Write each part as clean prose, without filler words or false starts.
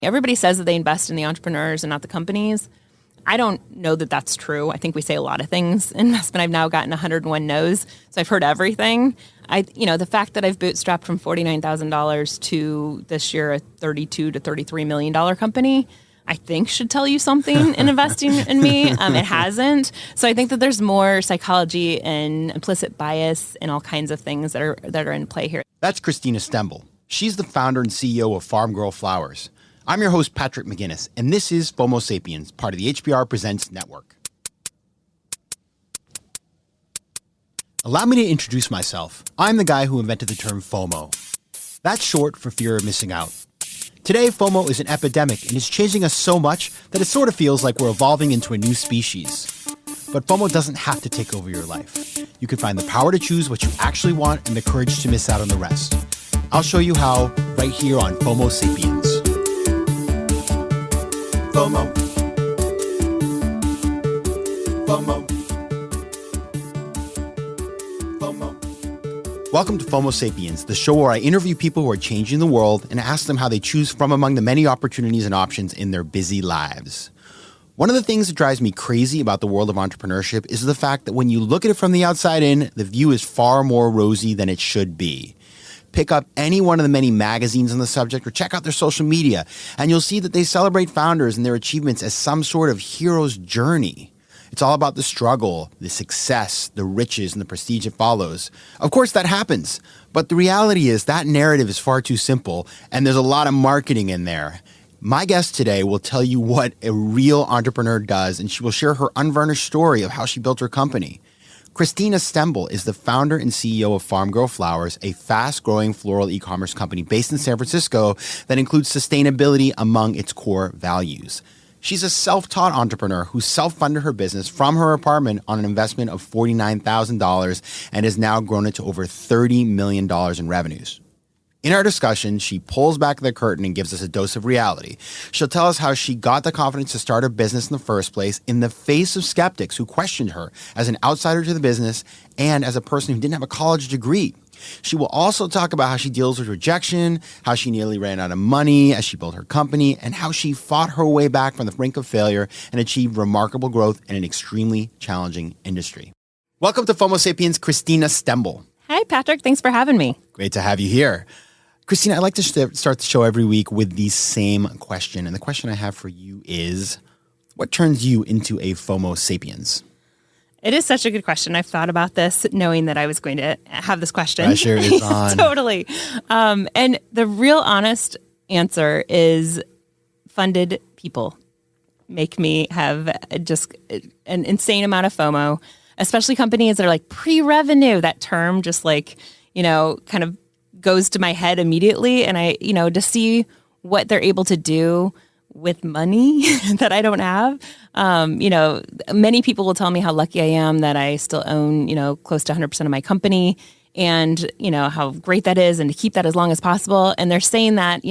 Everybody says that they invest in the entrepreneurs and not the companies. I don't know that that's true. I think we say a lot of things in investment. I've now gotten 101 no's, so I've heard everything. The fact that I've bootstrapped from $49,000 to this year a $32 to $33 million company, I think should tell you something in investing in me. It hasn't. So I think that there's more psychology and implicit bias and all kinds of things that are in play here. That's Christina Stembel. She's the founder and CEO of Farmgirl Flowers. I'm your host, Patrick McGinnis, and this is FOMO Sapiens, part of the HBR Presents Network. Allow me to introduce myself. I'm the guy who invented the term FOMO. That's short for fear of missing out. Today, FOMO is an epidemic and is changing us so much that it sort of feels like we're evolving into a new species. But FOMO doesn't have to take over your life. You can find the power to choose what you actually want and the courage to miss out on the rest. I'll show you how right here on FOMO Sapiens. FOMO. FOMO. FOMO. Welcome to FOMO Sapiens, the show where I interview people who are changing the world and ask them how they choose from among the many opportunities and options in their busy lives. One of the things that drives me crazy about the world of entrepreneurship is the fact that when you look at it from the outside in, the view is far more rosy than it should be. Pick up any one of the many magazines on the subject or check out their social media, and you'll see that they celebrate founders and their achievements as some sort of hero's journey. It's all about the struggle, the success, the riches, and the prestige it follows. Of course, that happens, but the reality is that narrative is far too simple, and there's a lot of marketing in there. My guest today will tell you what a real entrepreneur does, and she will share her unvarnished story of how she built her company. Christina Stembel is the founder and CEO of Farmgirl Flowers, a fast-growing floral e-commerce company based in San Francisco that includes sustainability among its core values. She's a self-taught entrepreneur who self-funded her business from her apartment on an investment of $49,000 and has now grown it to over $30 million in revenues. In our discussion, she pulls back the curtain and gives us a dose of reality. She'll tell us how she got the confidence to start a business in the first place in the face of skeptics who questioned her as an outsider to the business and as a person who didn't have a college degree. She will also talk about how she deals with rejection, how she nearly ran out of money as she built her company, and how she fought her way back from the brink of failure and achieved remarkable growth in an extremely challenging industry. Welcome to FOMO Sapiens, Christina Stembel. Hi, Patrick. Thanks for having me. Great to have you here. Christina, I'd like to start the show every week with the same question. And the question I have for you is, what turns you into a FOMO sapiens? It is such a good question. I've thought about this knowing that I was going to have this question. Pressure is on. Totally. And the real honest answer is funded people make me have just an insane amount of FOMO, especially companies that are like pre-revenue. That term just kind of goes to my head immediately. And to see what they're able to do with money that I don't have. Many people will tell me how lucky I am that I still own, close to 100% of my company and, how great that is and to keep that as long as possible. And they're saying that,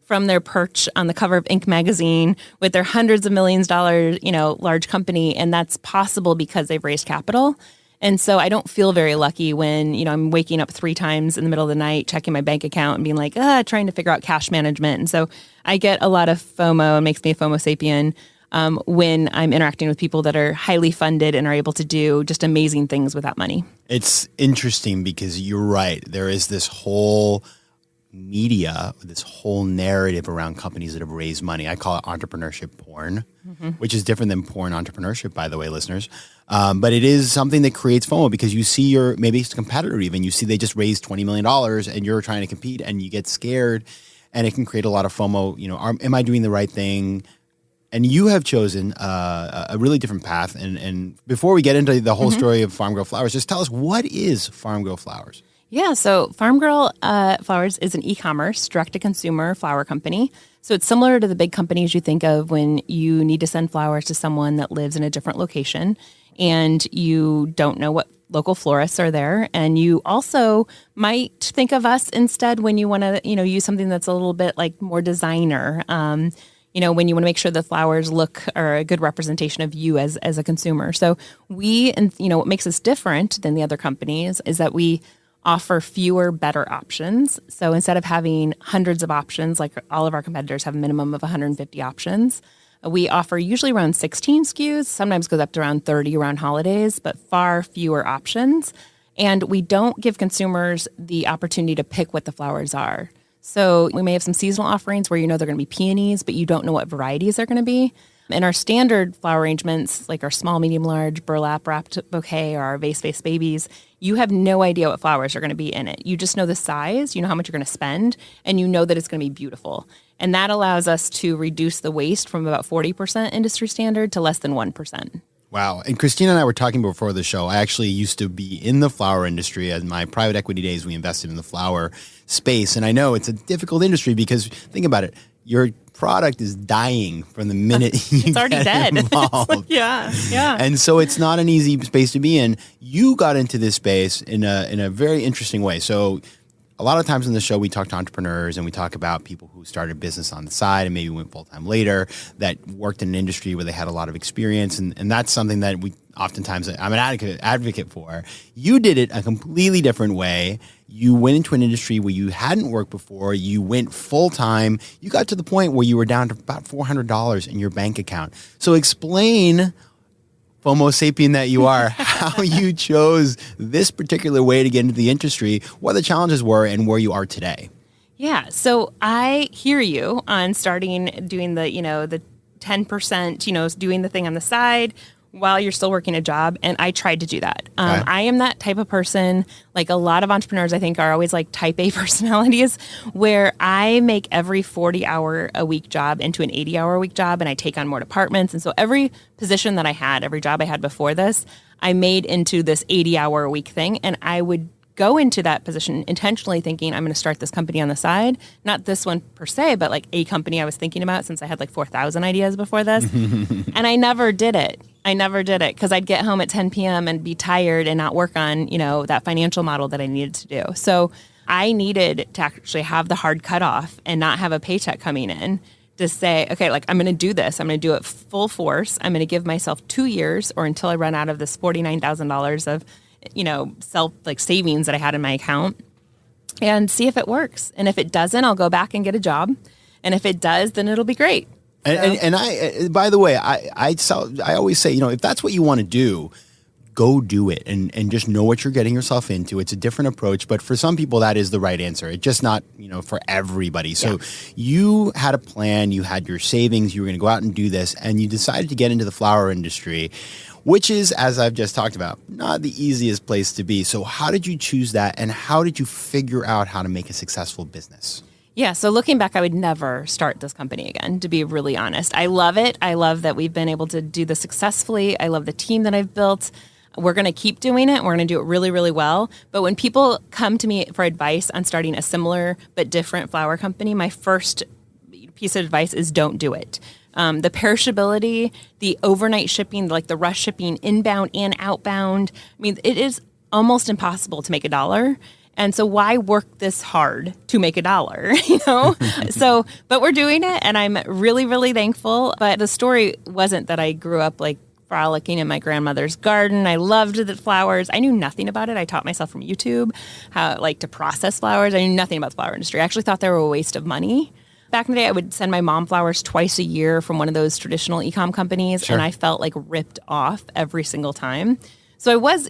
from their perch on the cover of Inc. magazine with their hundreds of millions dollars, large company. And that's possible because they've raised capital. And so I don't feel very lucky when, I'm waking up 3 times in the middle of the night, checking my bank account and being like, trying to figure out cash management. And so I get a lot of FOMO. It makes me a FOMO sapien when I'm interacting with people that are highly funded and are able to do just amazing things without money. It's interesting because you're right. There is this whole media, this whole narrative around companies that have raised money. I call it entrepreneurship porn, which is different than porn entrepreneurship, by the way, listeners. But it is something that creates FOMO because you see maybe it's a competitor even, you see they just raised $20 million and you're trying to compete and you get scared and it can create a lot of FOMO. Am I doing the right thing? And you have chosen a really different path. And before we get into the whole story of Farmgirl Flowers, just tell us, what is Farmgirl Flowers? Yeah, so Farmgirl Flowers is an e-commerce, direct-to-consumer flower company. So it's similar to the big companies you think of when you need to send flowers to someone that lives in a different location and you don't know what local florists are there. And you also might think of us instead when you want to, use something that's a little bit like more designer. When you want to make sure the flowers are a good representation of you as a consumer. So what makes us different than the other companies is that we offer fewer, better options. So instead of having hundreds of options, like all of our competitors have a minimum of 150 options, we offer usually around 16 SKUs, sometimes goes up to around 30 around holidays, but far fewer options. And we don't give consumers the opportunity to pick what the flowers are. So we may have some seasonal offerings where you know they're going to be peonies, but you don't know what varieties they're going to be. And our standard flower arrangements, like our small, medium, large, burlap wrapped bouquet or our vase-based babies, you have no idea what flowers are going to be in it. You just know the size, you know how much you're going to spend, and you know that it's going to be beautiful. And that allows us to reduce the waste from about 40% industry standard to less than 1%. Wow. And Christina and I were talking before the show. I actually used to be in the flower industry. In my private equity days, we invested in the flower space. And I know it's a difficult industry because think about it. Your product is dying from the minute it's already dead. Involved. Yeah. And so it's not an easy space to be in. You got into this space in a very interesting way. So a lot of times in the show, we talk to entrepreneurs and we talk about people who started a business on the side and maybe went full-time later that worked in an industry where they had a lot of experience. And that's something that we oftentimes, I'm an advocate for. You did it a completely different way. You went into an industry where you hadn't worked before. You went full-time. You got to the point where you were down to about $400 in your bank account. So explain, FOMO sapien that you are, how you chose this particular way to get into the industry, what the challenges were, and where you are today. Yeah. So I hear you on doing the 10%, doing the thing on the side while you're still working a job. And I tried to do that. Okay. I am that type of person. Like a lot of entrepreneurs, I think, are always like type A personalities where I make every 40-hour-a-week job into an 80-hour-a-week job, and I take on more departments. And so every position that I had, every job I had before this, I made into this 80-hour-a-week thing. And I would go into that position intentionally thinking I'm going to start this company on the side. Not this one per se, but like a company I was thinking about since I had like 4,000 ideas before this. And I never did it. Because I'd get home at 10 p.m. and be tired and not work on, that financial model that I needed to do. So I needed to actually have the hard cutoff and not have a paycheck coming in to say, okay, like I'm going to do this. I'm going to do it full force. I'm going to give myself 2 years or until I run out of this $49,000 of self savings that I had in my account and see if it works. And if it doesn't, I'll go back and get a job. And if it does, then it'll be great. And I, by the way, I always say, if that's what you want to do, go do it and just know what you're getting yourself into. It's a different approach, but for some people that is the right answer. It's just not, for everybody. So you had a plan, you had your savings, you were going to go out and do this, and you decided to get into the flower industry, which is, as I've just talked about, not the easiest place to be. So how did you choose that, and how did you figure out how to make a successful business? Yeah, so looking back, I would never start this company again, to be really honest. I love it. I love that we've been able to do this successfully. I love the team that I've built. We're going to keep doing it. We're going to do it really, really well. But when people come to me for advice on starting a similar but different flower company, my first piece of advice is don't do it. The perishability, the overnight shipping, like the rush shipping inbound and outbound. I mean, it is almost impossible to make $1. And so why work this hard to make $1, So, but we're doing it and I'm really, really thankful. But the story wasn't that I grew up like frolicking in my grandmother's garden. I loved the flowers. I knew nothing about it. I taught myself from YouTube how to process flowers. I knew nothing about the flower industry. I actually thought they were a waste of money. Back in the day, I would send my mom flowers twice a year from one of those traditional e-com companies. Sure. And I felt like ripped off every single time. So I was,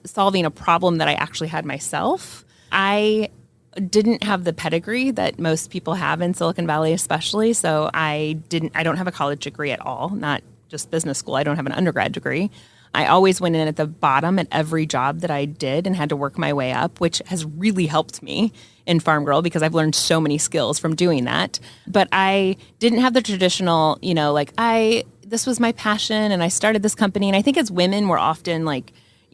solving a problem that I actually had myself. I didn't have the pedigree that most people have in Silicon Valley, especially. So I don't have a college degree at all, not just business school. I don't have an undergrad degree. I always went in at the bottom at every job that I did and had to work my way up, which has really helped me in Farmgirl because I've learned so many skills from doing that. But I didn't have the traditional, this was my passion and I started this company. And I think as women, we're often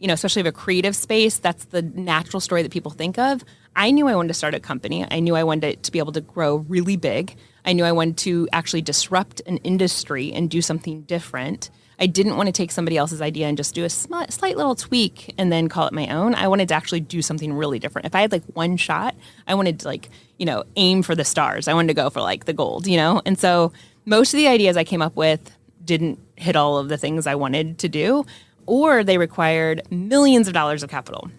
especially if a creative space, that's the natural story that people think of. I knew I wanted to start a company. I knew I wanted it to be able to grow really big. I knew I wanted to actually disrupt an industry and do something different. I didn't want to take somebody else's idea and just do a slight little tweak and then call it my own. I wanted to actually do something really different. If I had one shot, I wanted to aim for the stars. I wanted to go for the gold, And so most of the ideas I came up with didn't hit all of the things I wanted to do, or they required millions of dollars of capital.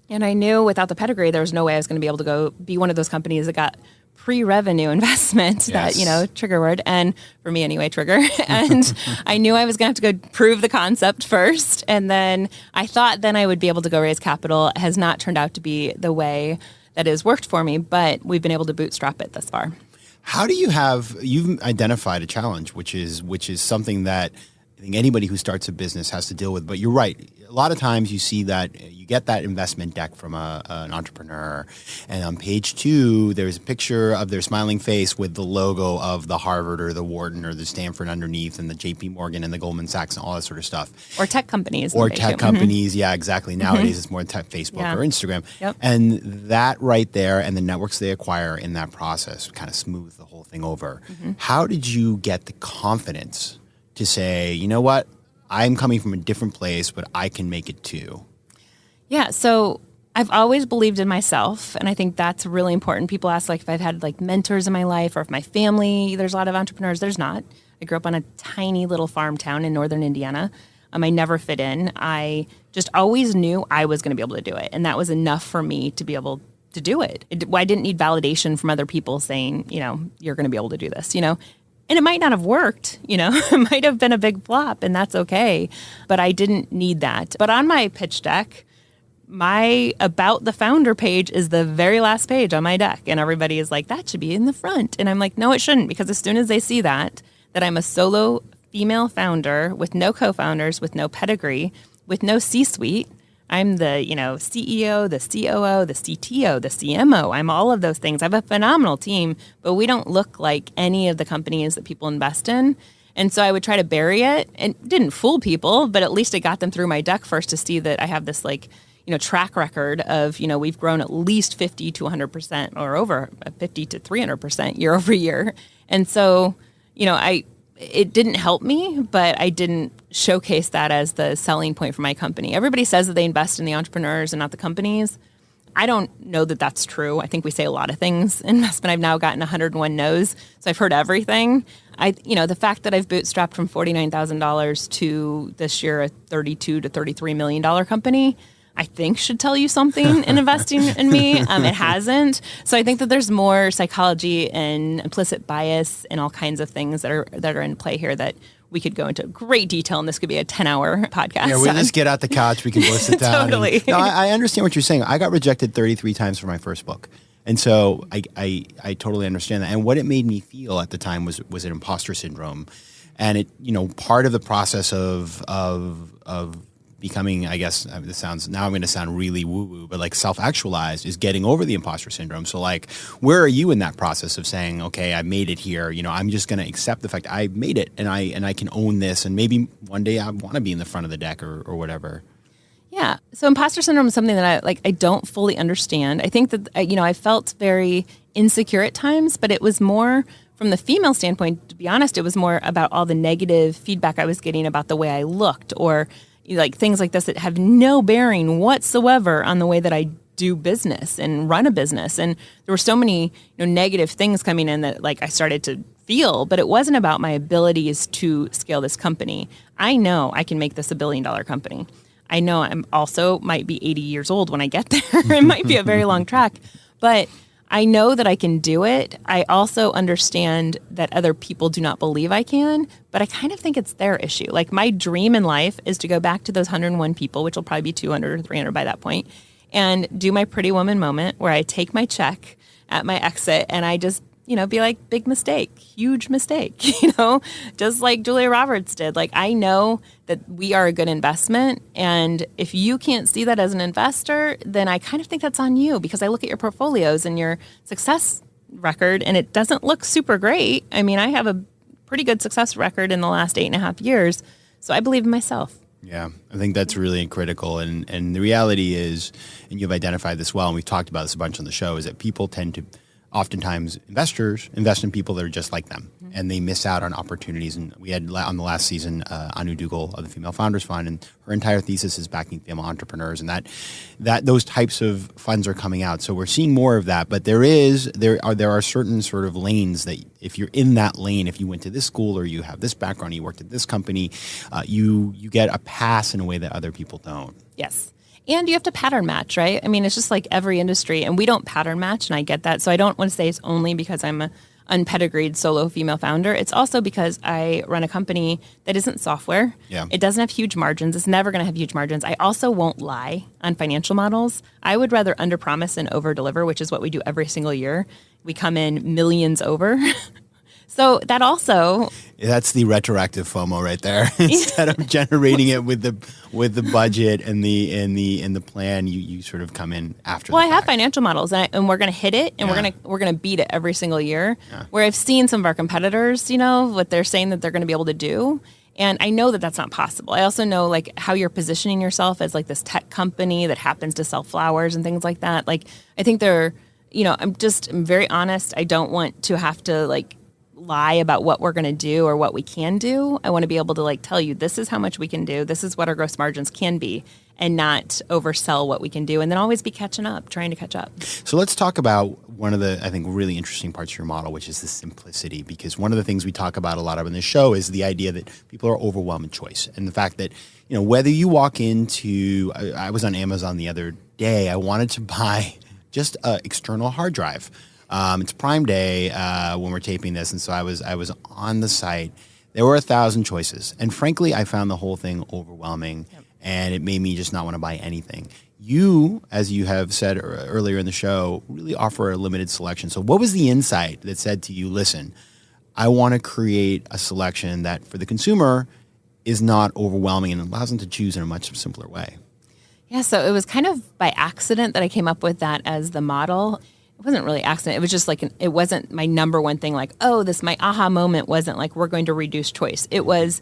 And I knew without the pedigree, there was no way I was going to be able to go be one of those companies that got pre-revenue investment, that, trigger word. And for me anyway, trigger. And I knew I was going to have to go prove the concept first. And then I thought then I would be able to go raise capital. It has not turned out to be the way that has worked for me, but we've been able to bootstrap it thus far. How do you've identified a challenge, which is something that I think anybody who starts a business has to deal with. But you're right. A lot of times you see that you get that investment deck from an entrepreneur, and on page 2, there's a picture of their smiling face with the logo of the Harvard or the Wharton or the Stanford underneath, and the JP Morgan and the Goldman Sachs and all that sort of stuff. Or tech companies. Yeah, exactly. Nowadays it's more tech, Facebook or Instagram. Yep. And that right there and the networks they acquire in that process kind of smooth the whole thing over. How did you get the confidence to say, you know what, I'm coming from a different place, but I can make it too? Yeah, so I've always believed in myself, and I think that's really important. People ask if I've had mentors in my life or if my family, there's a lot of entrepreneurs. There's not. I grew up on a tiny little farm town in northern Indiana. I never fit in. I just always knew I was going to be able to do it, and that was enough for me to be able to do it. I didn't need validation from other people saying, you're going to be able to do this, And it might not have worked, it might have been a big flop, and that's okay. But I didn't need that. But on my pitch deck, my About the Founder page is the very last page on my deck. And everybody is like, that should be in the front. And I'm like, no, it shouldn't. Because as soon as they see that I'm a solo female founder with no co-founders, with no pedigree, with no C-suite, I'm the, CEO, the COO, the CTO, the CMO. I'm all of those things. I have a phenomenal team, but we don't look like any of the companies that people invest in. And so I would try to bury it, and it didn't fool people, but at least it got them through my deck first to see that I have this track record of, we've grown at least 50 to 100% or over 50 to 300% year over year. And so, it didn't help me, but I didn't showcase that as the selling point for my company. Everybody says that they invest in the entrepreneurs and not the companies. I don't know that that's true. I think we say a lot of things in investment. I've now gotten 101 no's, so I've heard everything. The fact that I've bootstrapped from $49,000 to this year a $32 to $33 million company, I think should tell you something in investing in me. It hasn't. So I think that there's more psychology and implicit bias and all kinds of things that are in play here that we could go into great detail, and this could be a 10-hour podcast. Yeah, we'll just get out the couch. We can both sit down. Totally. I understand what you're saying. I got rejected 33 times for my first book. And so I totally understand that. And what it made me feel at the time was an imposter syndrome. And it, part of the process of becoming, I guess, now I'm going to sound really woo-woo, but self-actualized is getting over the imposter syndrome. So where are you in that process of saying, okay, I made it here, I'm just going to accept the fact I made it, and I can own this, and maybe one day I want to be in the front of the deck or whatever. Yeah. So imposter syndrome is something that I don't fully understand. I think that, I felt very insecure at times, but it was more from the female standpoint. To be honest, it was more about all the negative feedback I was getting about the way I looked, or things like this that have no bearing whatsoever on the way that I do business and run a business. And there were so many negative things coming in that I started to feel, but it wasn't about my abilities to scale this company. I know I can make this $1 billion company. I know I'm also might be 80 years old when I get there. It might be a very long track, but I know that I can do it. I also understand that other people do not believe I can, but I kind of think it's their issue. My dream in life is to go back to those 101 people, which will probably be 200 or 300 by that point, and do my Pretty Woman moment where I take my check at my exit and I just, be like, big mistake, huge mistake, just like Julia Roberts did. I know that we are a good investment. And if you can't see that as an investor, then I kind of think that's on you, because I look at your portfolios and your success record and it doesn't look super great. I mean, I have a pretty good success record in the last 8.5 years. So I believe in myself. Yeah, I think that's really critical. And the reality is, and you've identified this well, and we've talked about this a bunch on the show, is that people tend to, oftentimes investors invest in people that are just like them, and they miss out on opportunities. And we had on the last season, Anu Dougal of the Female Founders Fund, and her entire thesis is backing female entrepreneurs, and that those types of funds are coming out. So we're seeing more of that. But there are certain sort of lanes that if you're in that lane, if you went to this school or you have this background, you worked at this company, you get a pass in a way that other people don't. Yes. And you have to pattern match, right? I mean, it's just like every industry, and we don't pattern match, and I get that. So I don't want to say it's only because I'm a unpedigreed solo female founder. It's also because I run a company that isn't software. Yeah. It doesn't have huge margins. It's never going to have huge margins. I also won't lie on financial models. I would rather underpromise and overdeliver, which is what we do every single year. We come in millions over. So that also, that's the retroactive FOMO right there. Instead of generating it with the budget and the plan, you sort of come in after. Well, the I have fact. financial models, and we're going to hit it, and we're gonna beat it every single year. Yeah. Where I've seen some of our competitors, what they're saying that they're going to be able to do, and I know that that's not possible. I also know like how you're positioning yourself as like this tech company that happens to sell flowers and things like that. Like I think they're, I'm very honest. I don't want to have to like lie about what we're going to do or what we can do. I want to be able to like tell you this is how much we can do. This is what our gross margins can be, and not oversell what we can do, and then always be trying to catch up. So let's talk about one of the, I think, really interesting parts of your model, which is the simplicity, because one of the things we talk about a lot of in this show is the idea that people are overwhelmed with choice, and the fact that, whether you walk into, I was on Amazon the other day, I wanted to buy just an external hard drive. It's Prime Day when we're taping this, and so I was on the site. There were 1,000 choices, and frankly, I found the whole thing overwhelming, and it made me just not want to buy anything. You, as you have said earlier in the show, really offer a limited selection. So what was the insight that said to you, listen, I want to create a selection that for the consumer is not overwhelming and allows them to choose in a much simpler way? Yeah, so it was kind of by accident that I came up with that as the model. It wasn't really accident. It was just like, it wasn't my number one thing, like, my aha moment wasn't like, we're going to reduce choice. It was,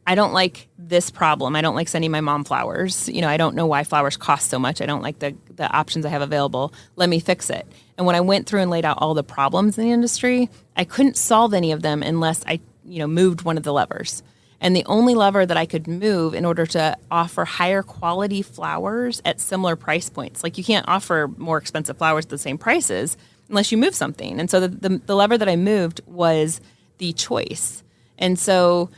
I don't like this problem. I don't like sending my mom flowers. I don't know why flowers cost so much. I don't like the options I have available. Let me fix it. And when I went through and laid out all the problems in the industry, I couldn't solve any of them unless I, moved one of the levers. And the only lever that I could move in order to offer higher quality flowers at similar price points. Like you can't offer more expensive flowers at the same prices unless you move something. And so the lever that I moved was the choice. And so,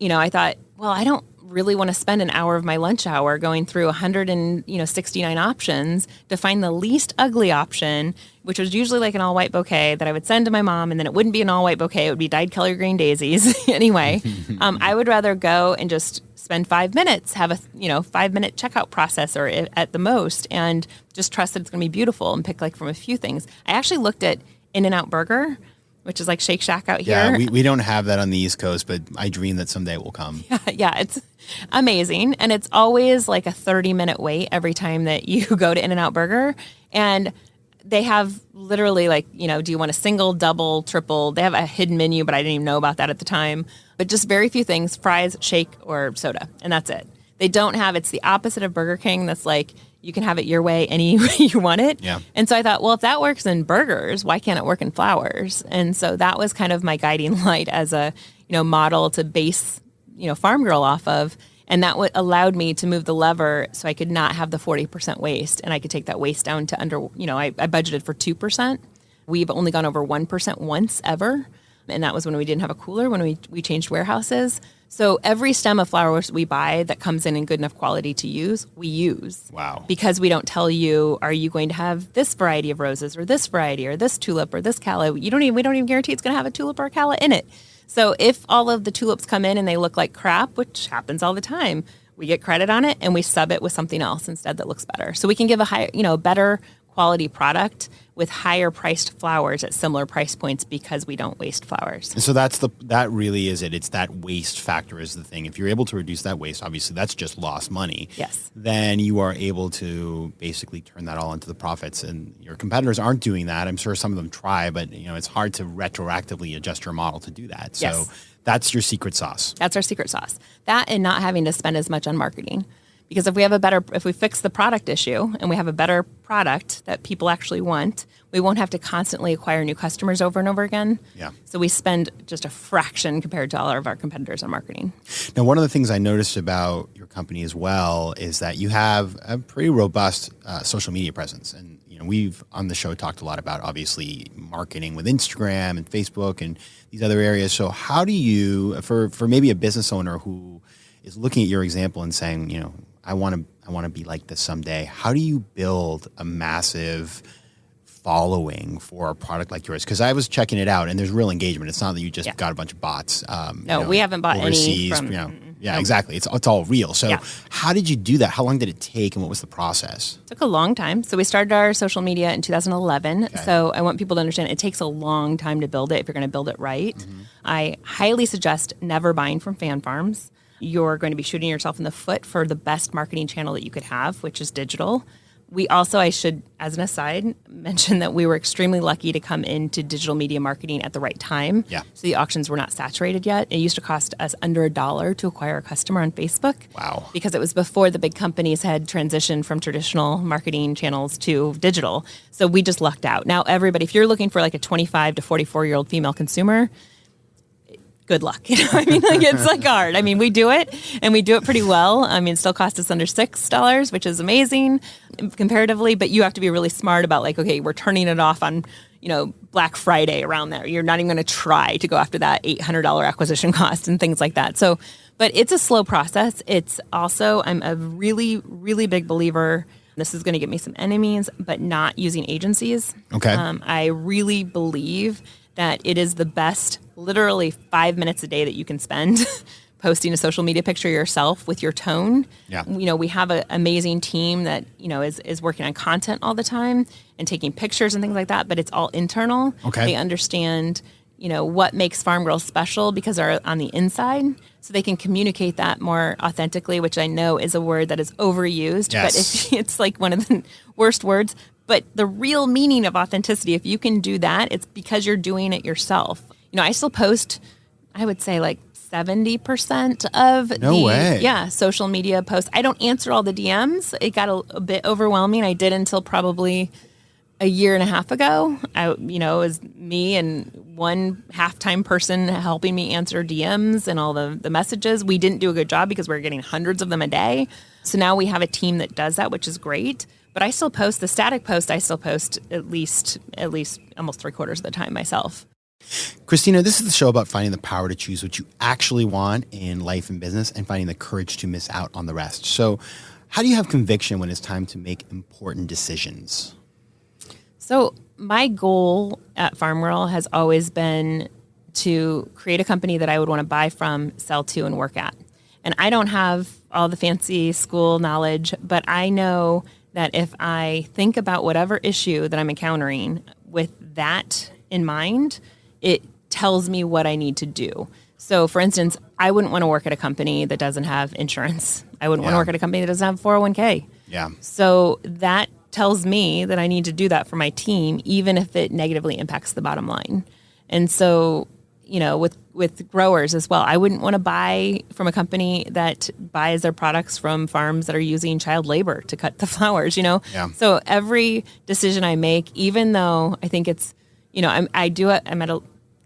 I thought, well, I don't really want to spend an hour of my lunch hour going through 169 options to find the least ugly option, which was usually like an all white bouquet that I would send to my mom, and then it wouldn't be an all white bouquet, it would be dyed color green daisies. Anyway, I would rather go and just spend 5 minutes, have a 5-minute checkout process or at the most, and just trust that it's going to be beautiful and pick like from a few things. I actually looked at In-N-Out Burger, which is like Shake Shack out here. Yeah, we don't have that on the East Coast, but I dream that someday it will come. Yeah, it's amazing. And it's always like a 30-minute wait every time that you go to In-N-Out Burger. And they have literally like, do you want a single, double, triple? They have a hidden menu, but I didn't even know about that at the time. But just very few things, fries, shake, or soda. And that's it. They don't have, it's the opposite of Burger King. That's like, you can have it your way, any way you want it. Yeah. And so I thought, well, if that works in burgers, why can't it work in flowers? And so that was kind of my guiding light as a, model to base, Farmgirl off of. And that allowed me to move the lever so I could not have the 40% waste. And I could take that waste down to under, I budgeted for 2%. We've only gone over 1% once ever. And that was when we didn't have a cooler, when we changed warehouses. So every stem of flowers we buy that comes in good enough quality to use, we use. Wow. Because we don't tell you, are you going to have this variety of roses or this variety or this tulip or this calla? We don't even guarantee it's going to have a tulip or a calla in it. So if all of the tulips come in and they look like crap, which happens all the time, we get credit on it and we sub it with something else instead that looks better. So we can give a higher, better quality product with higher priced flowers at similar price points because we don't waste flowers. And so that really is it. It's that waste factor is the thing. If you're able to reduce that waste, obviously that's just lost money. Yes. Then you are able to basically turn that all into the profits. And your competitors aren't doing that. I'm sure some of them try, but it's hard to retroactively adjust your model to do that. So yes. That's your secret sauce. That's our secret sauce. That and not having to spend as much on marketing. Because if we fix the product issue and we have a better product that people actually want, we won't have to constantly acquire new customers over and over again. Yeah. So we spend just a fraction compared to all of our competitors on marketing. Now, one of the things I noticed about your company as well is that you have a pretty robust social media presence. And we've on the show talked a lot about obviously marketing with Instagram and Facebook and these other areas. So how do you, for maybe a business owner who is looking at your example and saying, I want to be like this someday. How do you build a massive following for a product like yours? Because I was checking it out, and there's real engagement. It's not that you just got a bunch of bots. No, we haven't bought overseas, any from. Yeah, exactly. It's all real. So how did you do that? How long did it take, and what was the process? It took a long time. So we started our social media in 2011. Okay. So I want people to understand it takes a long time to build it if you're going to build it right. Mm-hmm. I highly suggest never buying from fan farms. You're going to be shooting yourself in the foot for the best marketing channel that you could have, which is digital. We also, I should, as an aside, mention that we were extremely lucky to come into digital media marketing at the right time. Yeah. So the auctions were not saturated yet. It used to cost us under $1 to acquire a customer on Facebook. Wow. Because it was before the big companies had transitioned from traditional marketing channels to digital. So we just lucked out. Now everybody, if you're looking for like a 25 to 44-year-old female consumer, good luck. You know, I mean, like it's like hard. I mean, we do it and we do it pretty well. I mean, it still costs us under $6, which is amazing comparatively, but you have to be really smart about like, okay, we're turning it off on, Black Friday around there. You're not even going to try to go after that $800 acquisition cost and things like that. So, but it's a slow process. It's also, I'm a really, really big believer. This is going to get me some enemies, but not using agencies. Okay. I really believe that it is the best, literally 5 minutes a day that you can spend posting a social media picture yourself with your tone. Yeah. We have an amazing team that, is working on content all the time and taking pictures and things like that, but it's all internal. Okay. They understand, what makes Farmgirl special because they're on the inside. So they can communicate that more authentically, which I know is a word that is overused, yes. but it's like one of the worst words. But the real meaning of authenticity, if you can do that, it's because you're doing it yourself. I still post, I would say like 70% of social media posts. I don't answer all the DMs. It got a bit overwhelming. I did until probably a year and a half ago. It was me and one half-time person helping me answer DMs and all the messages. We didn't do a good job because we were getting hundreds of them a day. So now we have a team that does that, which is great. But I still post the static post. I still post at least almost 3/4 of the time myself. Christina, this is the show about finding the power to choose what you actually want in life and business and finding the courage to miss out on the rest. So how do you have conviction when it's time to make important decisions? So my goal at Farmgirl has always been to create a company that I would want to buy from, sell to, and work at. And I don't have all the fancy school knowledge, but I know that if I think about whatever issue that I'm encountering with that in mind, it tells me what I need to do. So, for instance, I wouldn't want to work at a company that doesn't have insurance. I wouldn't want to work at a company that doesn't have 401k. Yeah. So that tells me that I need to do that for my team, even if it negatively impacts the bottom line. And so, with growers as well, I wouldn't want to buy from a company that buys their products from farms that are using child labor to cut the flowers, Yeah. So every decision I make, even though I think it's,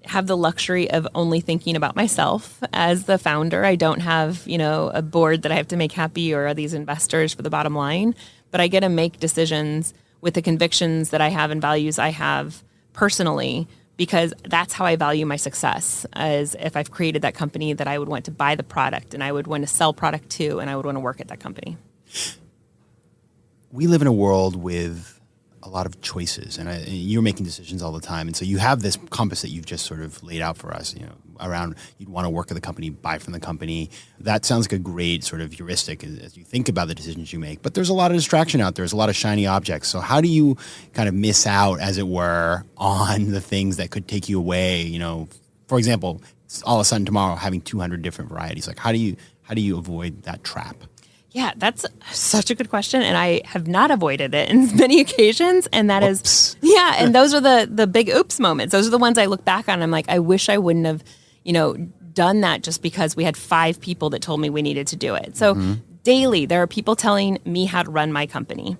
have the luxury of only thinking about myself as the founder. I don't have, a board that I have to make happy or these investors for the bottom line, but I get to make decisions with the convictions that I have and values I have personally, because that's how I value my success, as if I've created that company that I would want to buy the product and I would want to sell product to, and I would want to work at that company. We live in a world with a lot of choices, and you're making decisions all the time. And so you have this compass that you've just sort of laid out for us, around you'd want to work at the company, buy from the company. That sounds like a great sort of heuristic as you think about the decisions you make. But there's a lot of distraction out there. There's a lot of shiny objects. So how do you kind of miss out, as it were, on the things that could take you away? For example, all of a sudden tomorrow having 200 different varieties. Like how do you avoid that trap? Yeah, that's such a good question, and I have not avoided it in many occasions, and that is, and those are the big oops moments. Those are the ones I look back on, and I'm like, I wish I wouldn't have, done that just because we had 5 people that told me we needed to do it. So daily, there are people telling me how to run my company.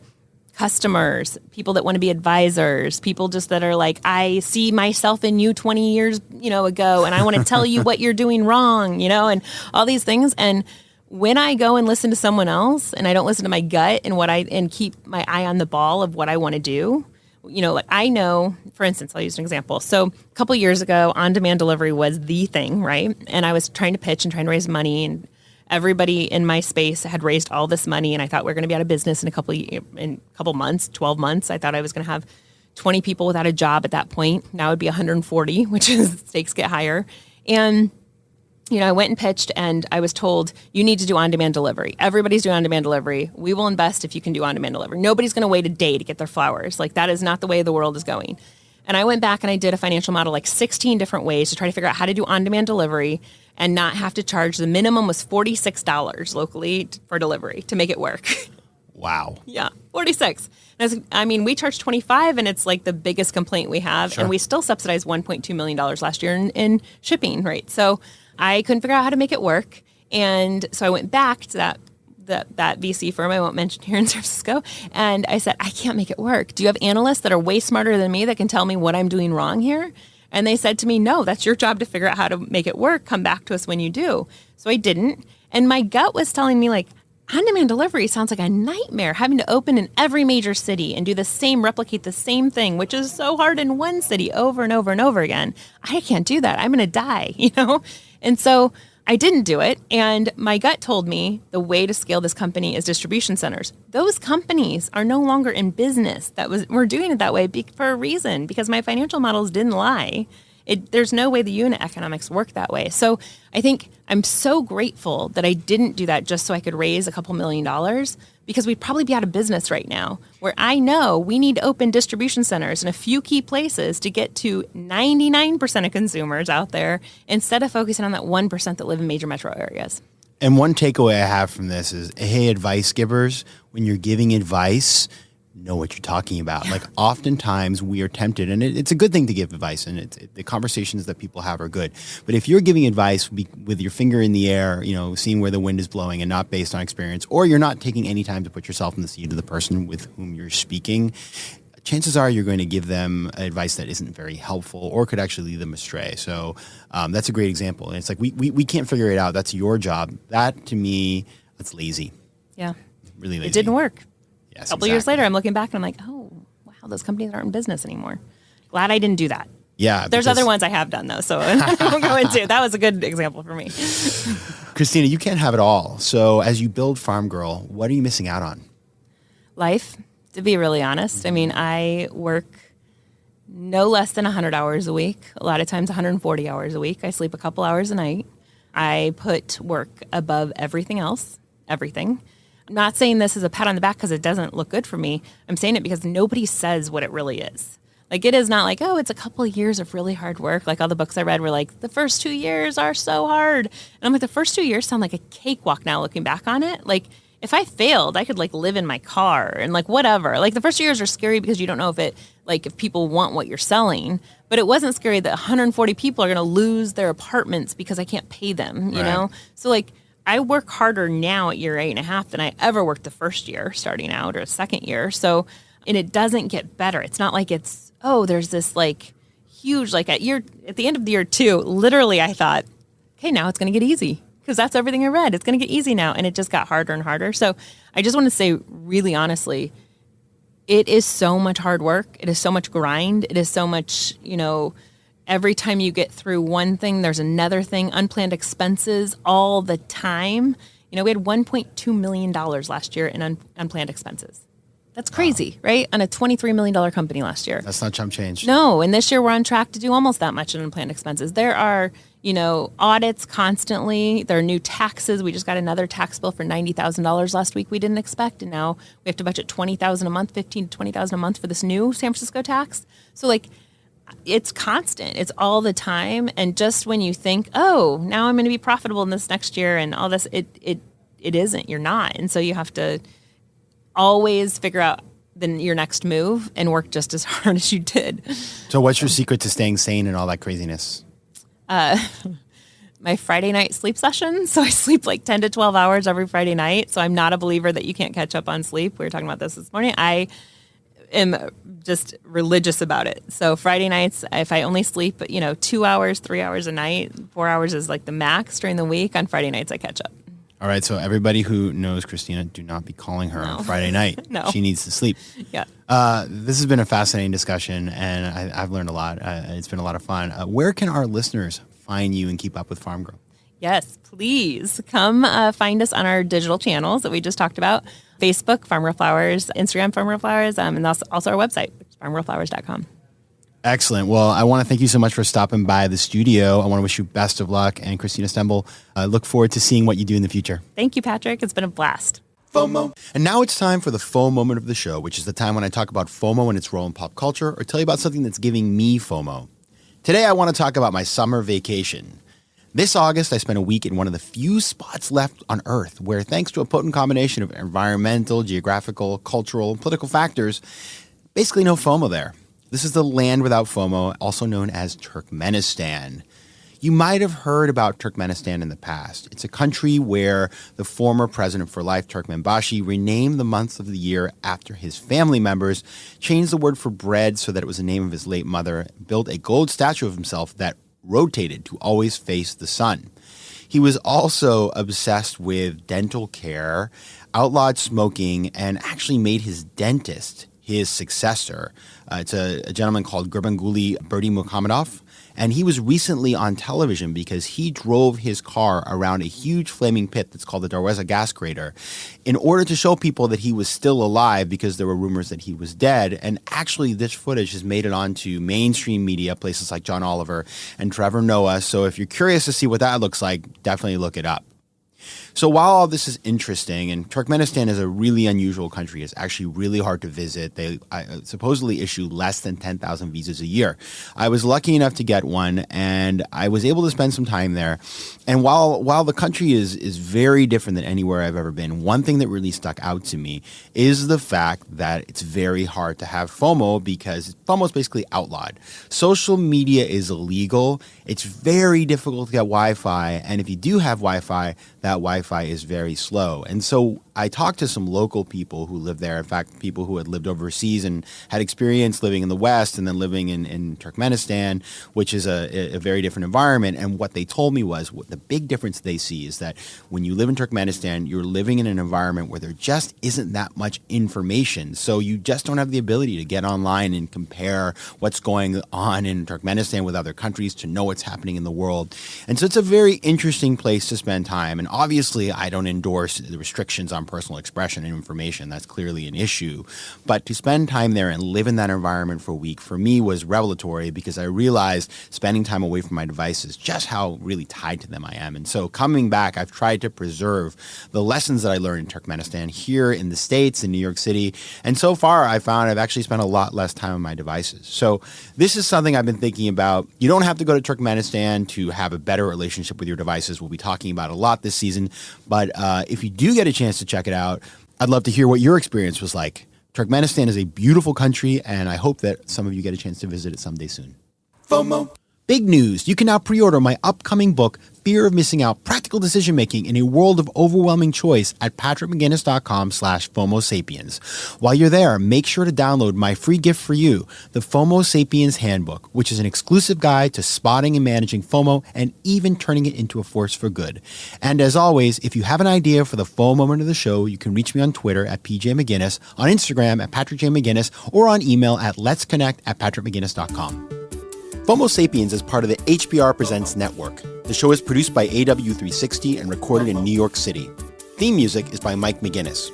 Customers, people that want to be advisors, people just that are like, I see myself in you 20 years, ago, and I want to tell you what you're doing wrong, and all these things. And when I go and listen to someone else and I don't listen to my gut and keep my eye on the ball of what I want to do, like I know, for instance, I'll use an example. So a couple of years ago, on-demand delivery was the thing, right? And I was trying to pitch and trying to raise money, and Everybody in my space had raised all this money, and I thought we were going to be out of business in a couple months, 12 months. I thought I was going to have 20 people without a job at that point. Now it'd be 140, which is stakes get higher. And I went and pitched, and I was told, you need to do on-demand delivery. Everybody's doing on-demand delivery. We will invest if you can do on-demand delivery. Nobody's going to wait a day to get their flowers. Like, that is not the way the world is going. And I went back and I did a financial model, like 16 different ways to try to figure out how to do on-demand delivery and not have to charge. The minimum was $46 locally for delivery to make it work. Wow. Yeah, 46. We charged 25, and it's like the biggest complaint we have. Sure. And we still subsidized $1.2 million last year in shipping, right? So I couldn't figure out how to make it work. And so I went back to that VC firm I won't mention here in San Francisco. And I said, I can't make it work. Do you have analysts that are way smarter than me that can tell me what I'm doing wrong here? And they said to me, no, that's your job to figure out how to make it work. Come back to us when you do. So I didn't. And my gut was telling me, like, on-demand delivery sounds like a nightmare, having to open in every major city and replicate the same thing, which is so hard in one city over and over and over again. I can't do that. I'm going to die, And so I didn't do it. And my gut told me the way to scale this company is distribution centers. Those companies are no longer in business. We're doing it that way for a reason, because my financial models didn't lie. There's no way the unit economics work that way. So I think I'm so grateful that I didn't do that just so I could raise a couple $1 million, because we'd probably be out of business right now, where I know we need to open distribution centers in a few key places to get to 99% of consumers out there instead of focusing on that 1% that live in major metro areas. And one takeaway I have from this is, hey, advice givers, when you're giving advice, know what you're talking about. Like, oftentimes we are tempted, and it's a good thing to give advice, and the conversations that people have are good. But if you're giving advice with your finger in the air, seeing where the wind is blowing and not based on experience, or you're not taking any time to put yourself in the seat of the person with whom you're speaking, chances are you're going to give them advice that isn't very helpful or could actually lead them astray. So that's a great example. And it's like, we can't figure it out. That's your job. That, to me, that's lazy. Yeah. Really lazy. It didn't work. Yes, a couple years later, I'm looking back and I'm like, oh, wow, those companies aren't in business anymore. Glad I didn't do that. Yeah. There's other ones I have done, though, so I won't go into. That was a good example for me. Christina, you can't have it all. So as you build Farmgirl, what are you missing out on? Life, to be really honest. I work no less than 100 hours a week, a lot of times 140 hours a week. I sleep a couple hours a night. I put work above everything else, everything. I'm not saying this as a pat on the back because it doesn't look good for me. I'm saying it because nobody says what it really is. Like, it is not like, oh, it's a couple of years of really hard work. Like, all the books I read were like, the first 2 years are so hard. And I'm like, the first 2 years sound like a cakewalk now looking back on it. Like, if I failed, I could live in my car and whatever. Like, the first 2 years are scary because you don't know if people want what you're selling. But it wasn't scary that 140 people are going to lose their apartments because I can't pay them, you know? So I work harder now at year 8.5 than I ever worked the first year starting out, or second year. So, and it doesn't get better. It's not like it's, there's this huge, at the end of the year 2, literally I thought, okay, now it's going to get easy, because that's everything I read. It's going to get easy now. And it just got harder and harder. So I just want to say, really honestly, it is so much hard work. It is so much grind. It is so much, every time you get through one thing, there's another thing, unplanned expenses all the time. We had $1.2 million last year in unplanned expenses. That's crazy, right? On a $23 million company last year. That's not chump change. No, and this year we're on track to do almost that much in unplanned expenses. There are, audits constantly. There are new taxes. We just got another tax bill for $90,000 last week we didn't expect, and now we have to budget $20,000 a month, $15,000 to $20,000 a month for this new San Francisco tax. So it's constant. It's all the time. And just when you think, oh, now I'm going to be profitable in this next year and all this, it isn't. You're not. And so you have to always figure out your next move and work just as hard as you did. So what's your secret to staying sane in all that craziness? My Friday night sleep session. So I sleep 10 to 12 hours every Friday night. So I'm not a believer that you can't catch up on sleep. We were talking about this morning. I am just religious about it. So Friday nights, if I only sleep, 2 hours, 3 hours a night, 4 hours is the max during the week. On Friday nights, I catch up. All right, so everybody who knows Christina, do not be calling her on Friday night. No. She needs to sleep. Yeah. This has been a fascinating discussion, and I've learned a lot. It's been a lot of fun. Where can our listeners find you and keep up with Farmgirl? Yes, please come find us on our digital channels that we just talked about. Facebook, Farmgirl Flowers, Instagram, Farmgirl Flowers, and also our website, which is farmgirlflowers.com. Excellent. Well, I want to thank you so much for stopping by the studio. I want to wish you best of luck. And Christina Stembel, I look forward to seeing what you do in the future. Thank you, Patrick. It's been a blast. FOMO. And now it's time for the FOMO moment of the show, which is the time when I talk about FOMO and its role in pop culture or tell you about something that's giving me FOMO. Today, I want to talk about my summer vacation. This August, I spent a week in one of the few spots left on Earth where, thanks to a potent combination of environmental, geographical, cultural, and political factors, basically no FOMO there. This is the land without FOMO, also known as Turkmenistan. You might have heard about Turkmenistan in the past. It's a country where the former president for life, Turkmenbashi, renamed the months of the year after his family members, changed the word for bread so that it was the name of his late mother, built a gold statue of himself that rotated to always face the sun. He was also obsessed with dental care, outlawed smoking, and actually made his dentist his successor. It's a gentleman called Gurbanguly Berdimuhamedov, and he was recently on television because he drove his car around a huge flaming pit that's called the Darweza gas crater in order to show people that he was still alive because there were rumors that he was dead. And actually, this footage has made it onto mainstream media, places like John Oliver and Trevor Noah. So if you're curious to see what that looks like, definitely look it up. So while all this is interesting, and Turkmenistan is a really unusual country, it's actually really hard to visit. They supposedly issue less than 10,000 visas a year. I was lucky enough to get one, and I was able to spend some time there. And while the country is very different than anywhere I've ever been, one thing that really stuck out to me is the fact that it's very hard to have FOMO because FOMO is basically outlawed. Social media is illegal. It's very difficult to get Wi-Fi, and if you do have Wi-Fi, that Wi-Fi is very slow. And so I talked to some local people who live there. In fact, people who had lived overseas and had experience living in the West and then living in Turkmenistan, which is a very different environment. And what they told me was what the big difference they see is that when you live in Turkmenistan, you're living in an environment where there just isn't that much information. So you just don't have the ability to get online and compare what's going on in Turkmenistan with other countries to know what's happening in the world. And so it's a very interesting place to spend time. And obviously, I don't endorse the restrictions on personal expression and information. That's clearly an issue. But to spend time there and live in that environment for a week, for me, was revelatory because I realized spending time away from my devices, just how really tied to them I am. And so coming back, I've tried to preserve the lessons that I learned in Turkmenistan here in the States, in New York City. And so far, I found I've actually spent a lot less time on my devices. So this is something I've been thinking about. You don't have to go to Turkmenistan to have a better relationship with your devices. We'll be talking about a lot this season. But if you do get a chance to check it out, I'd love to hear what your experience was like. Turkmenistan is a beautiful country, and I hope that some of you get a chance to visit it someday soon. FOMO. Big news. You can now pre-order my upcoming book, Fear of Missing Out, Practical Decision Making in a World of Overwhelming Choice at patrickmcginnis.com/FOMO Sapiens. While you're there, make sure to download my free gift for you, the FOMO Sapiens Handbook, which is an exclusive guide to spotting and managing FOMO and even turning it into a force for good. And as always, if you have an idea for the FOMO moment of the show, you can reach me on Twitter at PJMcGinnis, on Instagram at PatrickJMcGinnis, or on email at letsconnect@patrickmcginnis.com. FOMO Sapiens is part of the HBR Presents Network. The show is produced by AW360 and recorded in New York City. Theme music is by Mike McGinnis.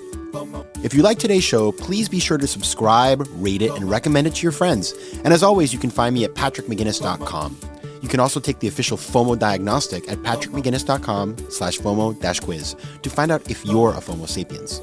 If you like today's show, please be sure to subscribe, rate it, and recommend it to your friends. And as always, you can find me at patrickmcginnis.com. You can also take the official FOMO diagnostic at patrickmcginnis.com/FOMO-quiz to find out if you're a FOMO Sapiens.